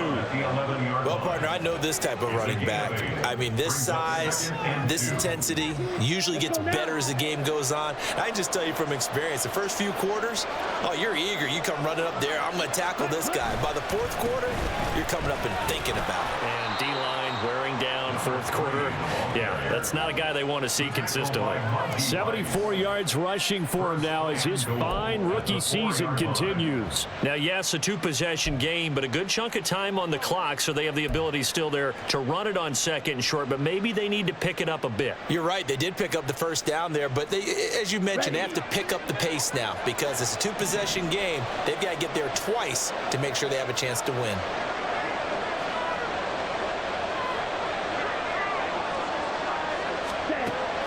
Well, partner, I know this type of running back. I mean, this size, this intensity usually gets better as the game goes on. And I can just tell you from experience, the first few quarters, oh, you're eager. You come running up there, I'm going to tackle this guy. By the fourth quarter, you're coming up and thinking about it. And D-line wearing down fourth quarter. Yeah, that's not a guy they want to see consistently. 74 yards rushing for him now as his fine rookie season continues. Now, yes, a 2-possession game, but a good chunk of time on the clock, so they have the ability still there to run it on 2nd and short, but maybe they need to pick it up a bit. You're right. They did pick up the first down there, but they, as you mentioned, they have to pick up the pace now because it's a 2-possession game. They've got to get there twice to make sure they have a chance to win.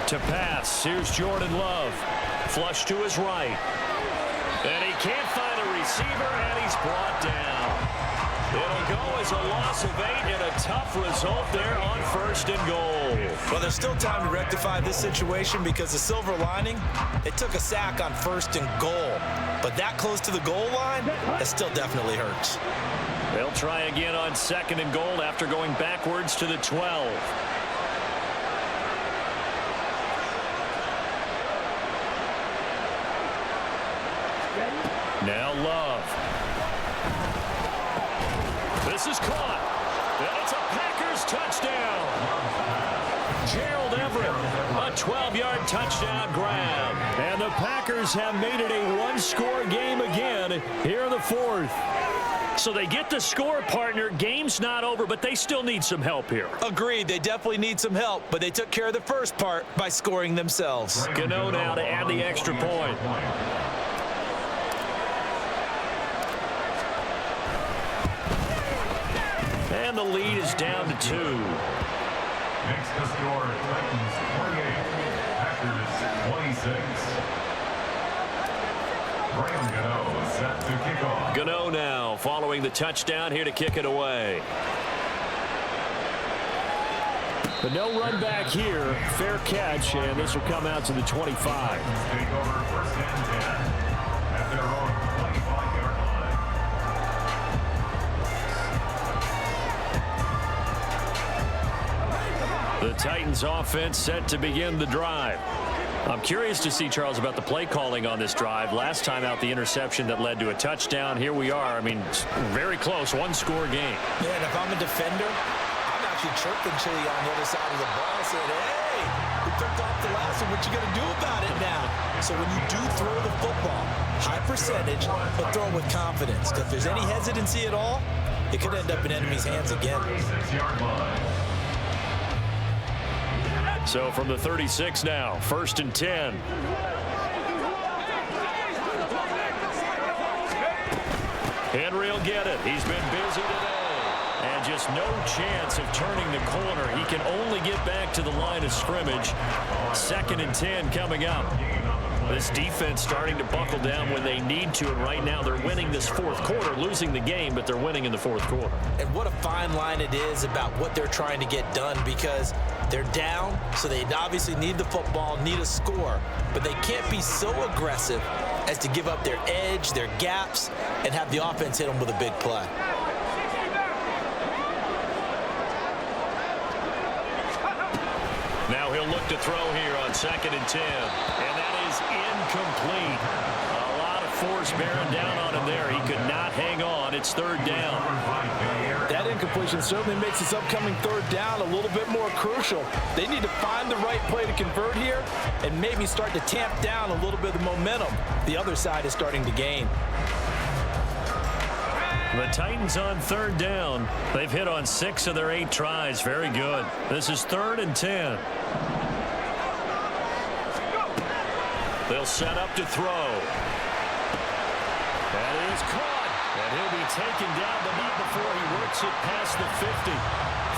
To pass, here's Jordan Love. Flush to his right. And he can't find a receiver, and he's brought down. It'll go as a loss of 8 and a tough result there on 1st and goal. Well, there's still time to rectify this situation because the silver lining, they took a sack on 1st and goal. But that close to the goal line, that still definitely hurts. They'll try again on 2nd and goal after going backwards to the 12. Now Love. This is caught. And it's a Packers touchdown. Gerald Everett, a 12-yard touchdown grab. And the Packers have made it a one-score game again here in the fourth. So they get the score, partner. Game's not over, but they still need some help here. Agreed. They definitely need some help, but they took care of the first part by scoring themselves. Gano now to add the extra point. And the lead is down to 2. Makes the score Titans 28, Packers 26. Graham Gano set to kick off. Gano now following the touchdown here to kick it away. But no run back here. Fair catch, and this will come out to the 25. Take over 1st and 10 at their own 25-yard line. The Titans offense set to begin the drive. I'm curious to see, Charles, about the play calling on this drive. Last time out, the interception that led to a touchdown. Here we are. I mean, very close, one-score game. Yeah, and if I'm a defender, I'm actually chirping Chili on the other side of the ball, saying, hey, we picked off the last one. What you going to do about it now? So when you do throw the football, high percentage, but throw it with confidence. Because if there's any hesitancy at all, it could end up in enemy's hands again. So from the 36 now, 1st and 10. Henry will get it. He's been busy today. And just no chance of turning the corner. He can only get back to the line of scrimmage. 2nd and 10 coming up. This defense starting to buckle down when they need to, and right now they're winning this 4th quarter, losing the game, but they're winning in the 4th quarter. And what a fine line it is about what they're trying to get done, because they're down, so they obviously need the football, need a score, but they can't be so aggressive as to give up their edge, their gaps, and have the offense hit them with a big play. Now he'll look to throw here on 2nd and 10. And that is incomplete. A lot of force bearing down on him there. He could not hang on. It's 3rd down. That incompletion certainly makes this upcoming 3rd down a little bit more crucial. They need to find the right play to convert here and maybe start to tamp down a little bit of momentum. The other side is starting to gain. The Titans on 3rd down. They've hit on 6 of their 8 tries. Very good. This is 3rd and 10. They'll set up to throw. That is caught. And he'll be taken down, but not before he works it past the 50.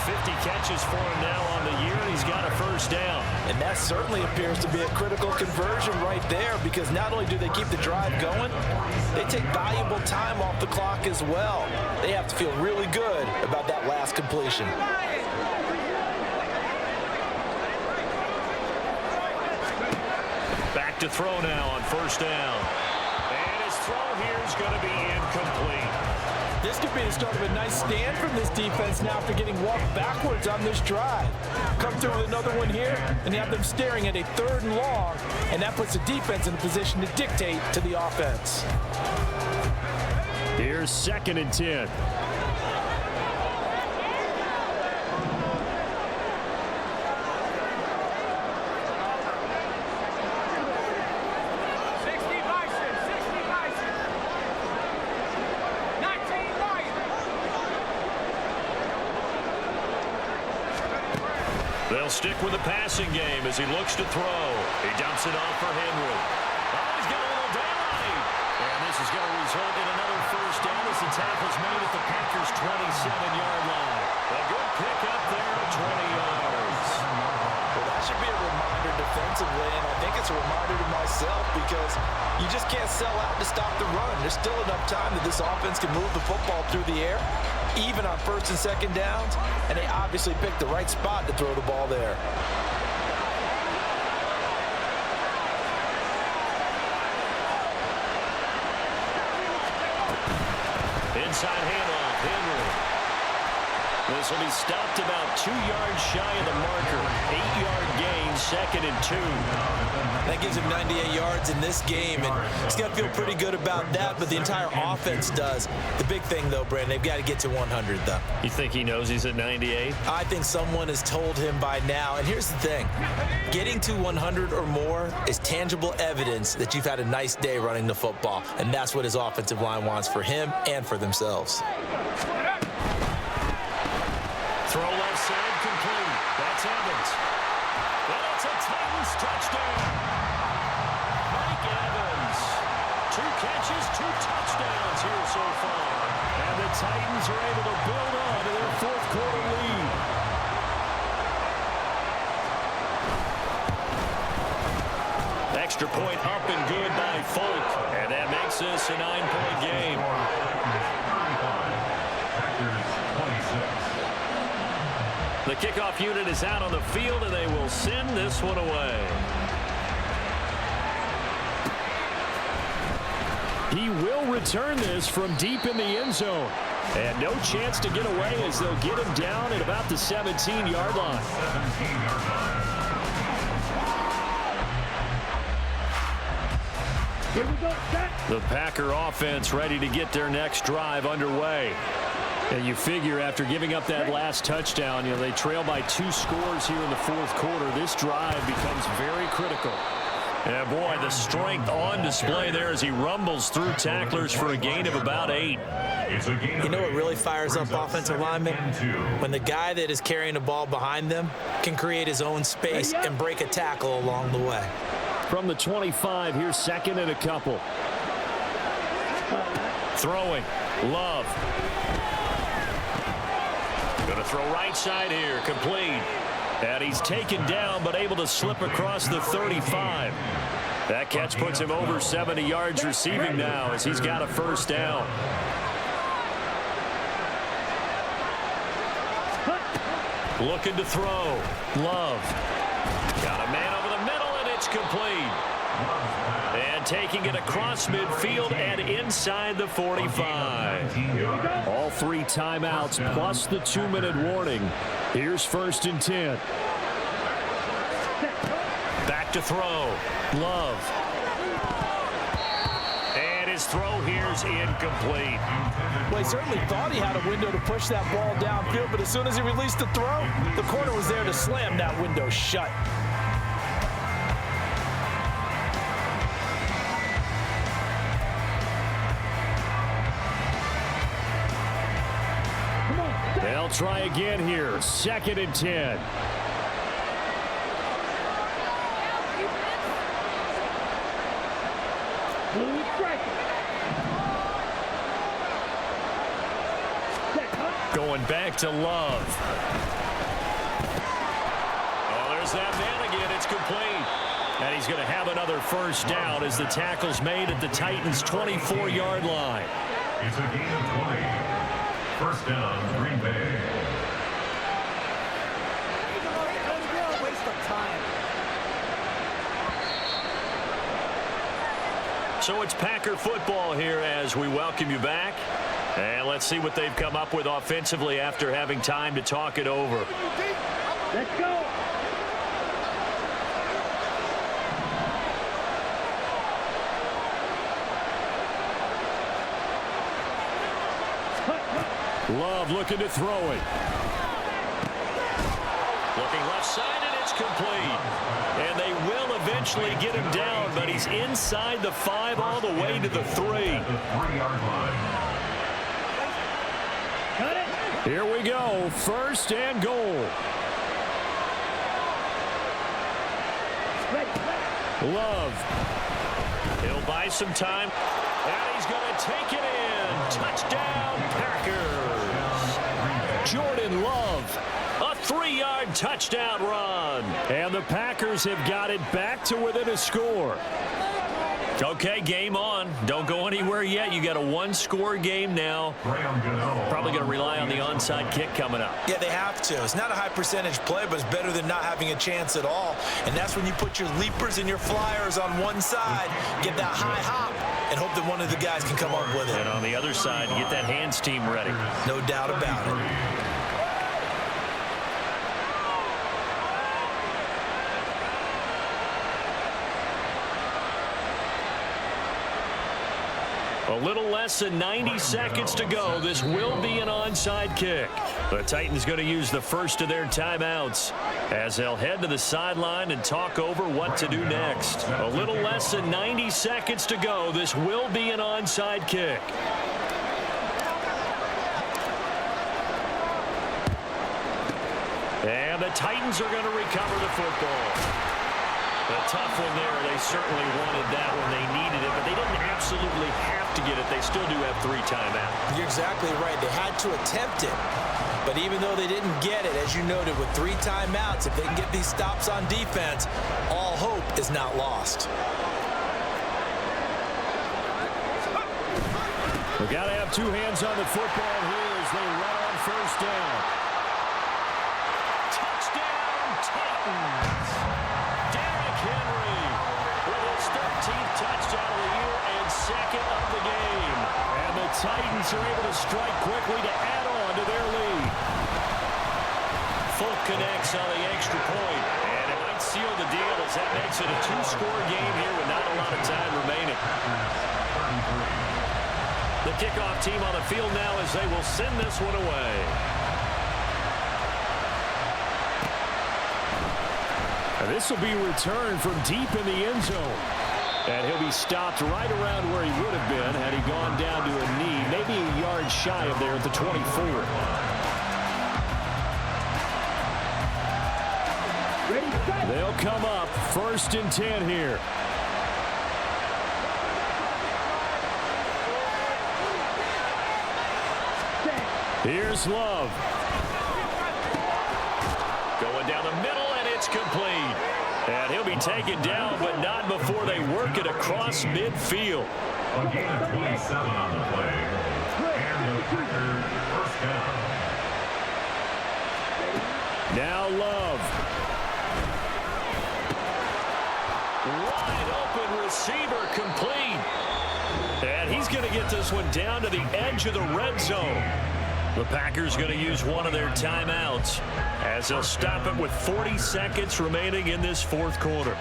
50 catches for him now on the year, and he's got a 1st down. And that certainly appears to be a critical conversion right there, because not only do they keep the drive going, they take valuable time off the clock as well. They have to feel really good about that last completion. Back to throw now on 1st down. And his throw here is going to be incomplete. This could be the start of a nice stand from this defense now after getting walked backwards on this drive. Come through with another one here, and you have them staring at a 3rd and long, and that puts the defense in a position to dictate to the offense. Here's 2nd and 10. They'll stick with the passing game as he looks to throw. He dumps it off for Henry. Oh, he's got a little daylight. And this is going to result in another 1st down as the tackle's made at the Packers' 27-yard line. A good pick up there at 20 yards. Well, that should be a reminder defensively, and I think it's a reminder to myself, because you just can't sell out to stop the run. There's still enough time that this offense can move the football through the air, even on 1st and 2nd downs, and they obviously picked the right spot to throw the ball there. Inside handoff, Henry. This will be stopped about 2 yards shy of the marker. 8-yard gain, 2nd and 2. That gives him 98 yards in this game, and he's got to feel pretty good about that, but the entire offense does. The big thing, though, Brandon, they've got to get to 100, though. You think he knows he's at 98? I think someone has told him by now, and here's the thing. Getting to 100 or more is tangible evidence that you've had a nice day running the football, and that's what his offensive line wants for him and for themselves. Throw left side complete. That's Evans. And it's a Titans touchdown. Mike Evans. 2 catches, 2 touchdowns here so far. And the Titans are able to build on to their 4th quarter lead. Extra point up and good by Folk. And that makes this a 9-point game. The kickoff unit is out on the field, and they will send this one away. He will return this from deep in the end zone. And no chance to get away as they'll get him down at about the 17-yard line. Here we go, set. The Packer offense ready to get their next drive underway. And you figure after giving up that last touchdown, they trail by 2 scores here in the fourth quarter. This drive becomes very critical. Yeah, boy, the strength on display there as he rumbles through tacklers for a gain of about 8. You know what really fires up offensive linemen? When the guy that is carrying the ball behind them can create his own space and break a tackle along the way. From the 25, here's 2nd and a couple. Throwing. Love. Going to throw right side here. Complete. And he's taken down but able to slip across the 35. That catch puts him over 70 yards receiving now as he's got a first down. Looking to throw. Love. Got a man over the middle, and it's complete. And taking it across midfield and inside the 45. All 3 timeouts plus the 2-minute warning. Here's 1st and 10. Back to throw. Love. And his throw here's incomplete. Well, he certainly thought he had a window to push that ball downfield, but as soon as he released the throw, the corner was there to slam that window shut. They'll try again here. 2nd and 10. Going back to Love. Oh, there's that man again. It's complete. And he's going to have another first down as the tackle's made at the Titans' 24-yard line. It's a gain of 20. First down, Green Bay. So it's Packer football here as we welcome you back. And let's see what they've come up with offensively after having time to talk it over. Let's go. Love looking to throw it. Looking left side, and it's complete. And they will eventually get him down, but he's inside the 5 all the way to the 3. The 3-yard line. Here we go. 1st and goal. Love. He'll buy some time, and he's going to take it in. Touchdown, Packers. Jordan Love, a 3-yard touchdown run. And the Packers have got it back to within a score. Okay, game on. Don't go anywhere yet. You got a 1-score game now. Probably going to rely on the onside kick coming up. Yeah, they have to. It's not a high percentage play, but it's better than not having a chance at all. And that's when you put your leapers and your flyers on one side, get that high hop, and hope that one of the guys can come up with it. And on the other side, get that hands team ready. No doubt about it. A little less than 90 seconds to go. This will be an onside kick. The Titans going to use the first of their timeouts as they'll head to the sideline and talk over what to do next. A little less than 90 seconds to go. This will be an onside kick. And the Titans are going to recover the football. A tough one there. They certainly wanted that when they needed it, but they didn't absolutely have to get it. They still do have 3 timeouts. You're exactly right. They had to attempt it. But even though they didn't get it, as you noted, with 3 timeouts, if they can get these stops on defense, all hope is not lost. We've got to have 2 hands on the football here as they run on first down. Touchdown, Titans. Henry with his 13th touchdown of the year and 2nd of the game. And the Titans are able to strike quickly to add on to their lead. Folk connects on the extra point, and it might seal the deal as that makes it a 2-score game here with not a lot of time remaining. The kickoff team on the field now as they will send this one away. And this will be returned from deep in the end zone. And he'll be stopped right around where he would have been had he gone down to a knee, maybe a yard shy of there at the 24. They'll come up 1st and 10 here. Here's Love. Going down the middle, and it's complete. And he'll be taken down, but not before they work it across midfield. A gain of 27 on the play. And the Packers first down. Now Love. Wide open receiver complete. And he's going to get this one down to the edge of the red zone. The Packers going to use one of their timeouts as they'll stop it with 40 seconds remaining in this 4th quarter.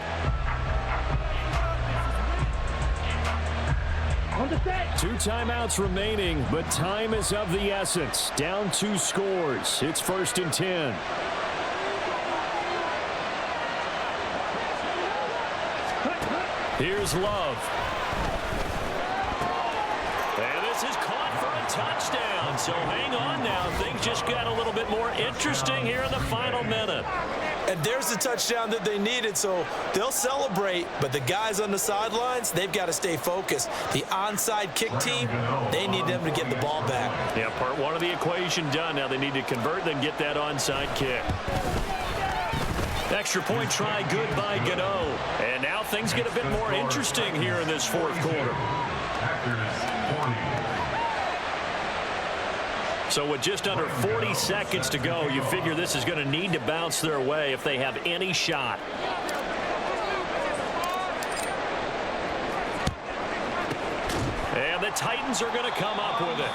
Two timeouts remaining, but time is of the essence. Down 2 scores. It's 1st and 10. Here's Love. And this is caught for a touchdown. So hang on now. Things just got a little bit more interesting here in the final minute. And there's the touchdown that they needed, so they'll celebrate. But the guys on the sidelines, they've got to stay focused. The onside kick team, they need them to get the ball back. Yeah, part 1 of the equation done. Now they need to convert, then get that onside kick. Extra point try good by Gano. And now things get a bit more interesting here in this 4th quarter. So with just under 40 seconds to go, you figure this is going to need to bounce their way if they have any shot. And the Titans are going to come up with it.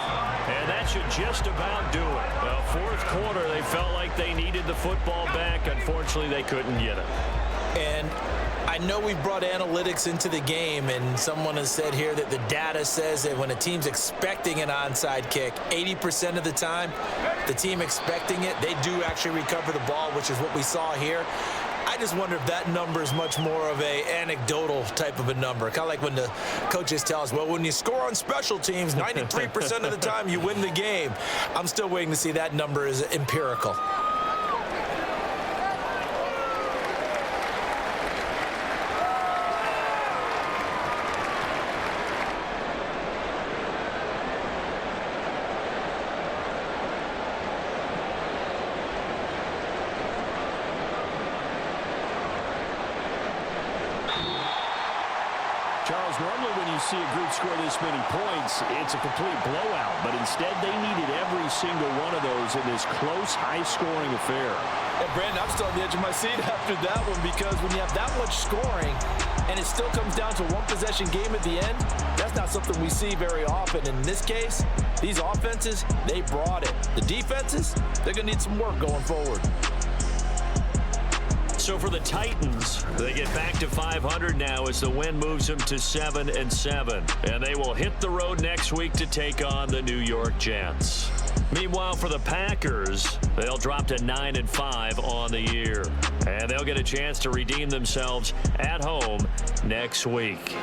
And that should just about do it. Well, 4th quarter, they felt like they needed the football back. Unfortunately, they couldn't get it. And I know we've brought analytics into the game, and someone has said here that the data says that when a team's expecting an onside kick, 80% of the time, the team expecting it, they do actually recover the ball, which is what we saw here. I just wonder if that number is much more of a anecdotal type of a number. Kind of like when the coaches tell us, well, when you score on special teams, 93% of the time you win the game. I'm still waiting to see that number is empirical. Charles, normally when you see a group score this many points, it's a complete blowout. But instead, they needed every single one of those in this close, high-scoring affair. And Brandon, I'm still on the edge of my seat after that one, because when you have that much scoring and it still comes down to one possession game at the end, that's not something we see very often. In this case, these offenses, they brought it. The defenses, they're going to need some work going forward. So for the Titans, they get back to 500 now as the win moves them to 7-7. And they will hit the road next week to take on the New York Jets. Meanwhile, for the Packers, they'll drop to 9-5 on the year. And they'll get a chance to redeem themselves at home next week.